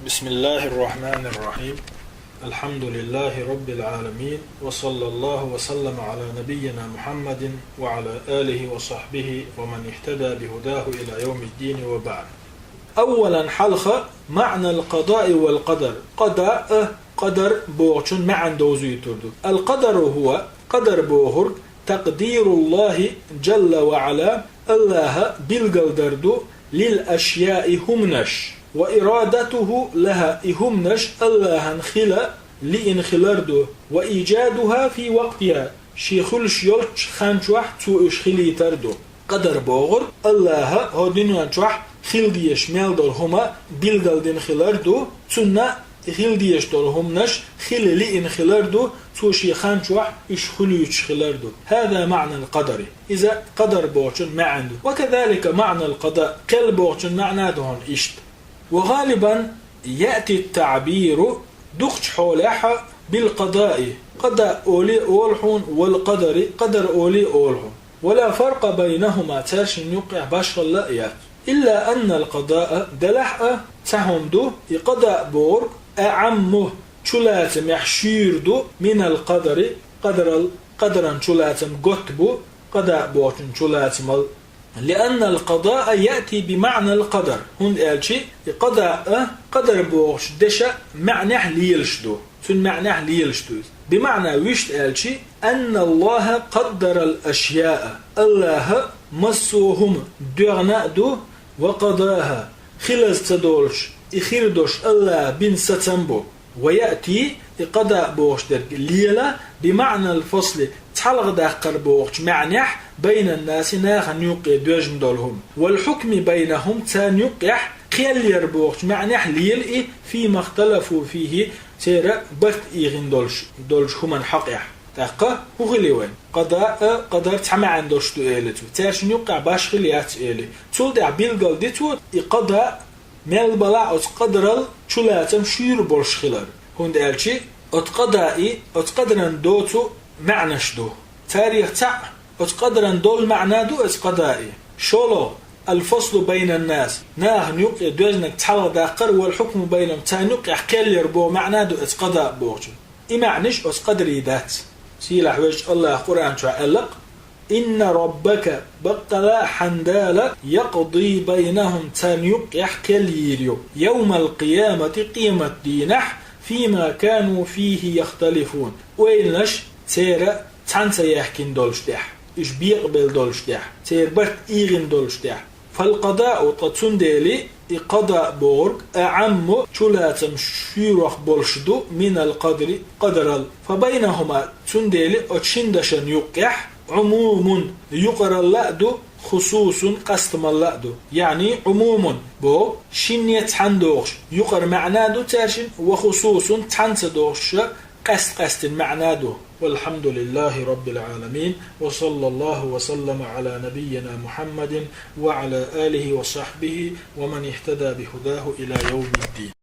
بسم الله الرحمن الرحيم. الحمد لله رب العالمين، وصلى الله وسلم على نبينا محمد وعلى آله وصحبه ومن اهتدى بهداه إلى يوم الدين، وبعد. أولا حلقة معنى القضاء والقدر. قضاء قدر بوغشن معن دوزو يتردو. القدر هو قدر بوغر تقدير الله جل وعلا الله بالقدردو للأشياء همنش، وإرادته لها إهمنش الله انخلا لإنخلاردو، وإيجادها في وقتها شيخلش يلش خانشوح تو إشخلي تردو. قدر بوغر الله هدينو انشوح خل ديش ميلدر هما بلدل دين خلاردو تنا خل ديش دور همنش خل لإنخلاردو تو شيخانشوح إشخلو يشخلاردو. هذا معنى القدر. إذا قدر بوغشن ما عنده. وكذلك معنى القضاء قل بوغشن معنى دهن إشت. وغالبا يأتي التعبير دخش حولها بالقضاء، قضاء أولي أولحون، والقدر قدر أولي أولحون، ولا فرق بينهما تاشن يقع بشر اللائيات، إلا أن القضاء دلح تهمدو قضاء بور أعمه شلاتم يحشيردو من القدر قدرا شلاتم قتبو قضاء بورشن شلاتم، لأن القضاء يأتي بمعنى القدر. هون قالشي قضاء قدر بوغش دشا معنى ليلشدو ثم معنى ليلشدو بمعنى ويشت قالشي أن الله قدر الأشياء، الله مسوهم دغنادو وقضاها خلز تدولش إخيردوش الله بن ستنبو. ويأتي قضاء بوغش درق ليلة بمعنى الفصل تحلق داقر بوغش معنى بين الناس ناخ نيوقع دوجم دولهم، والحكم بينهم تان يوقع قيل يربوغش معنى ليل فيما اختلفوا فيه سيرا بات إيغن دولش هما حقيح تاقا وغليوين قضاء قدر تحمى عندوش دو إيلتو تاشن يوقع باش خليات إيلي تول دع بيلغل ديتو قضاء ميل بلاع اتقدرل شلاتم شير بولش خلال. هون دالشي اتقدرن دوتو معنش دو تاريخ تاع اتقدرن دول معنى دو اتقدائي شولو الفصل بين الناس ناه نيوقع دوزنك تحوى داقر، والحكم بينهم تانيوقع قيل يربو معنى دو اتقداء بوغجو إمعنش اتقدري ذات سيلا حوج الله قرآن شو ألق إن ربك بقلا حندالا يقضي بينهم تانيوقع قيل يريو يوم القيامة قيمة دينح فيما كانوا فيه يختلفون. وينش تيرا تانسا يحكين دولش ديح إش بيقبل دولش ديح تير برت إيغن دولش ديح. فالقضاء تتسندلي قضاء بورغ أعم شلاتم شيروخ بولشدو من القدر قدرل، فبينهما تسندلي أتشندشن يقح عموم يقر اللأدو خصوص قستم اللأدو، يعني عموم بو شنية تحندوش يقر معنادو تاشن، وخصوص تحنسدوش قست معنادو. والحمد لله رب العالمين، وصلى الله وسلم على نبينا محمد وعلى آله وصحبه ومن اهتدى بهداه إلى يوم الدين.